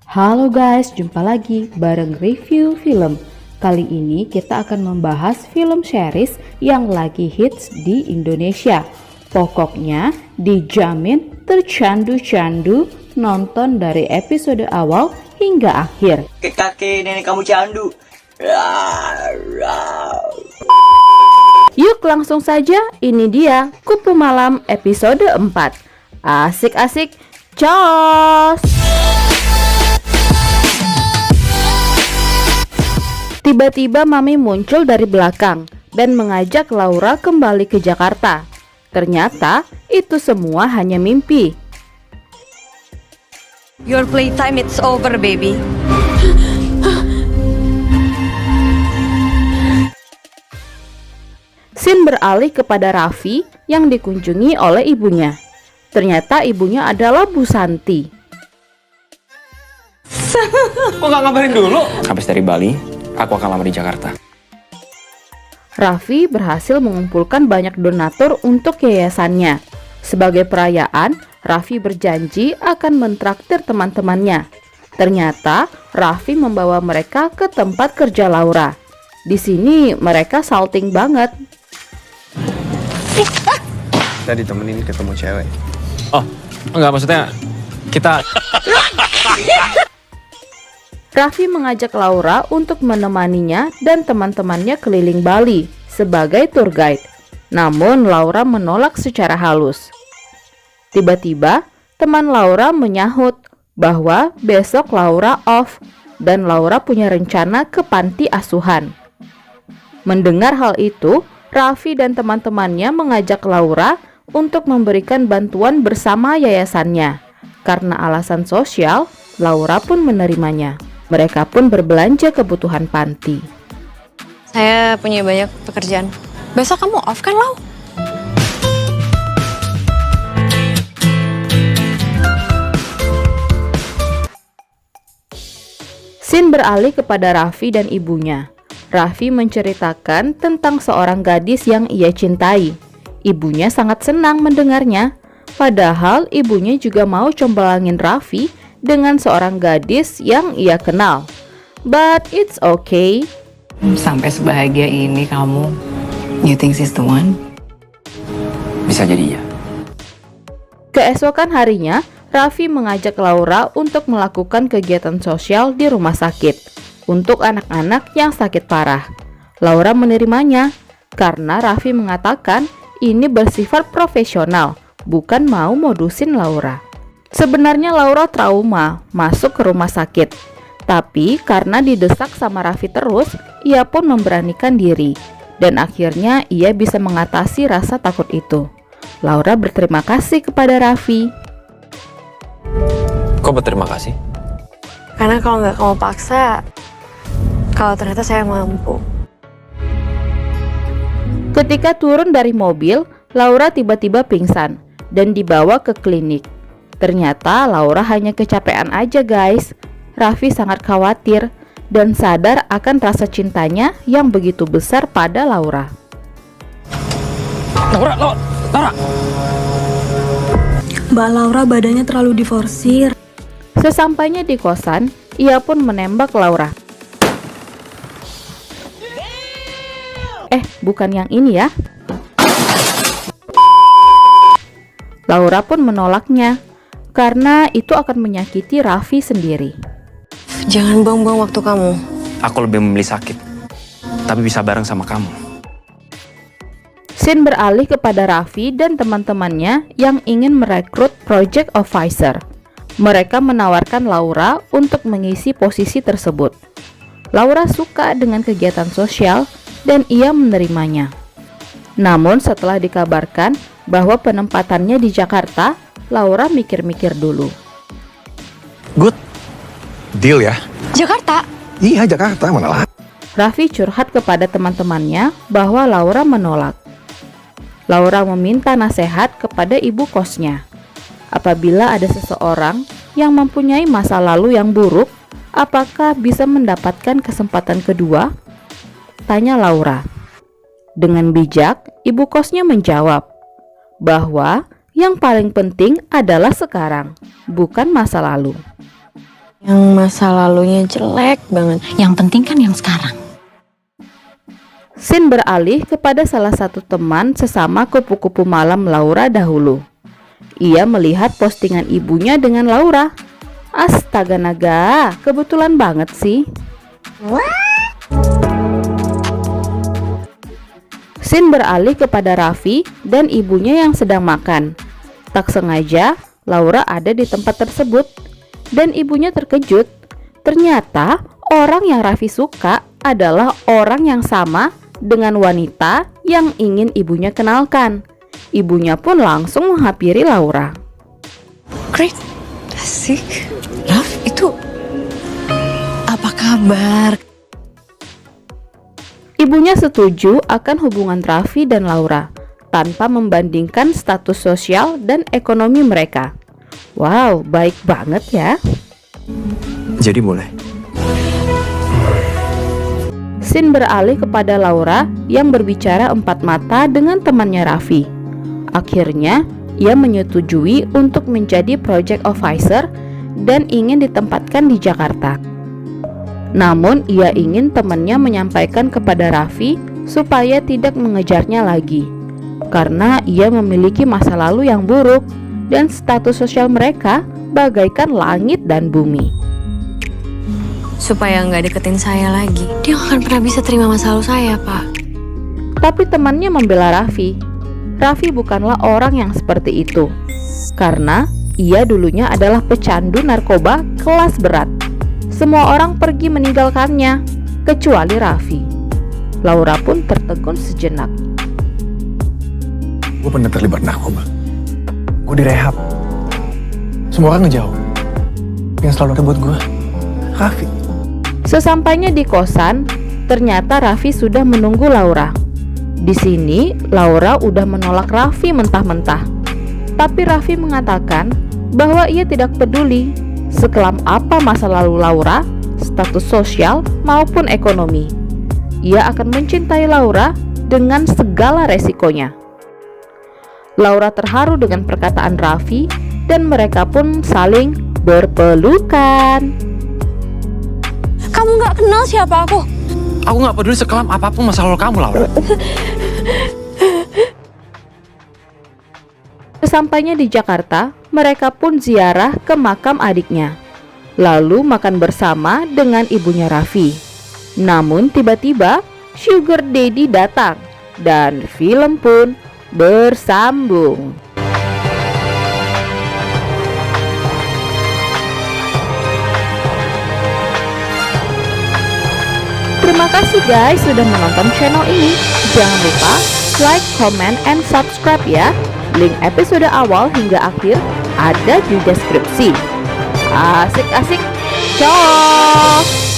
Halo guys, jumpa lagi bareng review film. Kali ini kita akan membahas film series yang lagi hits di Indonesia. Pokoknya dijamin tercandu-candu nonton dari episode awal hingga akhir. Kakek nenek kamu candu. Yuk langsung saja, ini dia Kupu Malam episode 4. Asik-asik, cos! Tiba-tiba Mami muncul dari belakang dan mengajak Laura kembali ke Jakarta. Ternyata itu semua hanya mimpi. Your playtime it's over, baby. Scene beralih kepada Raffi yang dikunjungi oleh ibunya. Ternyata ibunya adalah Bu Santi. Kok gak ngabarin dulu? Habis dari Bali, aku akan lama di Jakarta. Raffi berhasil mengumpulkan banyak donatur untuk yayasannya. Sebagai perayaan, Raffi berjanji akan mentraktir teman-temannya. Ternyata Raffi membawa mereka ke tempat kerja Laura. Di sini mereka salting banget. Kita ditemenin ketemu cewek. Oh, enggak, maksudnya kita... Raffi mengajak Laura untuk menemaninya dan teman-temannya keliling Bali sebagai tour guide. Namun Laura menolak secara halus. Tiba-tiba teman Laura menyahut bahwa besok Laura off dan Laura punya rencana ke panti asuhan. Mendengar hal itu, Raffi dan teman-temannya mengajak Laura untuk memberikan bantuan bersama yayasannya. Karena alasan sosial, Laura pun menerimanya. Mereka pun berbelanja kebutuhan panti. Saya punya banyak pekerjaan. Besok kamu off kan, Lau? Scene beralih kepada Raffi dan ibunya. Raffi menceritakan tentang seorang gadis yang ia cintai. Ibunya sangat senang mendengarnya. Padahal ibunya juga mau comblangin Raffi dengan seorang gadis yang ia kenal. But it's okay. Sampai sebahagia ini kamu. You think she's the one? Bisa jadi ya. Keesokan harinya, Raffi mengajak Laura untuk melakukan kegiatan sosial di rumah sakit untuk anak-anak yang sakit parah. Laura menerimanya karena Raffi mengatakan ini bersifat profesional, bukan mau modusin Laura. Sebenarnya Laura trauma masuk ke rumah sakit, tapi karena didesak sama Raffi terus, ia pun memberanikan diri, dan akhirnya ia bisa mengatasi rasa takut itu. Laura berterima kasih kepada Raffi. Kok berterima kasih? Karena kalau nggak kamu paksa, kalau ternyata saya mampu. Ketika turun dari mobil, Laura tiba-tiba pingsan dan dibawa ke klinik. Ternyata Laura hanya kecapean aja guys. Raffi sangat khawatir dan sadar akan rasa cintanya yang begitu besar pada Laura. Laura! Mbak Laura badannya terlalu diforsir. Sesampainya di kosan, ia pun menembak Laura. Bukan yang ini ya. Laura pun menolaknya karena itu akan menyakiti Raffi sendiri. Jangan buang-buang waktu kamu. Aku lebih memilih sakit, tapi bisa bareng sama kamu. Scene beralih kepada Raffi dan teman-temannya yang ingin merekrut project officer. Mereka menawarkan Laura untuk mengisi posisi tersebut. Laura suka dengan kegiatan sosial dan ia menerimanya. Namun setelah dikabarkan bahwa penempatannya di Jakarta, Laura mikir-mikir dulu. Good deal ya? Jakarta? Iya, Jakarta, mana lah. Raffi curhat kepada teman-temannya bahwa Laura menolak. Laura meminta nasihat kepada ibu kosnya. Apabila ada seseorang yang mempunyai masa lalu yang buruk, apakah bisa mendapatkan kesempatan kedua? Tanya Laura. Dengan bijak, ibu kosnya menjawab bahwa Yang paling penting adalah sekarang, bukan masa lalu. Yang masa lalunya jelek banget. Yang penting kan yang sekarang. Scene beralih kepada salah satu teman sesama kupu-kupu malam Laura dahulu. Ia melihat postingan ibunya dengan Laura. Astaga naga, kebetulan banget sih. Scene beralih kepada Raffi dan ibunya yang sedang makan. Tak sengaja, Laura ada di tempat tersebut dan ibunya terkejut. Ternyata orang yang Raffi suka adalah orang yang sama dengan wanita yang ingin ibunya kenalkan. Ibunya pun langsung menghampiri Laura. Great, asik. Raf, itu apa kabar? Ibunya setuju akan hubungan Raffi dan Laura tanpa membandingkan status sosial dan ekonomi mereka. Wow, baik banget ya. Jadi boleh. Scene beralih kepada Laura yang berbicara empat mata dengan temannya Raffi. Akhirnya, ia menyetujui untuk menjadi project officer dan ingin ditempatkan di Jakarta. Namun, ia ingin temannya menyampaikan kepada Raffi supaya tidak mengejarnya lagi, karena ia memiliki masa lalu yang buruk dan status sosial mereka bagaikan langit dan bumi. Supaya nggak deketin saya lagi. Dia nggak akan pernah bisa terima masa lalu saya, Pak. Tapi temannya membela Raffi. Raffi bukanlah orang yang seperti itu, karena ia dulunya adalah pecandu narkoba kelas berat. Semua orang pergi meninggalkannya, kecuali Raffi. Laura pun tertegun sejenak. Gue pernah terlibat narkoba. Gue direhab. Semua orang ngejauh. Yang selalu ada buat gue, Raffi. Sesampainya di kosan, ternyata Raffi sudah menunggu Laura. Di sini, Laura udah menolak Raffi mentah-mentah. Tapi Raffi mengatakan bahwa ia tidak peduli sekelam apa masa lalu Laura, status sosial maupun ekonomi. Ia akan mencintai Laura dengan segala resikonya. Laura terharu dengan perkataan Raffi dan mereka pun saling berpelukan. Kamu nggak kenal siapa aku? Aku nggak peduli sekelam apapun masa lalu kamu, Laura. Sesampainya di Jakarta, mereka pun ziarah ke makam adiknya, lalu makan bersama dengan ibunya Raffi. Namun tiba-tiba Sugar Daddy datang dan film pun bersambung. Terima kasih guys sudah menonton channel ini. Jangan lupa like, comment, and subscribe ya. Link episode awal hingga akhir ada di deskripsi. Asik-asik, cok!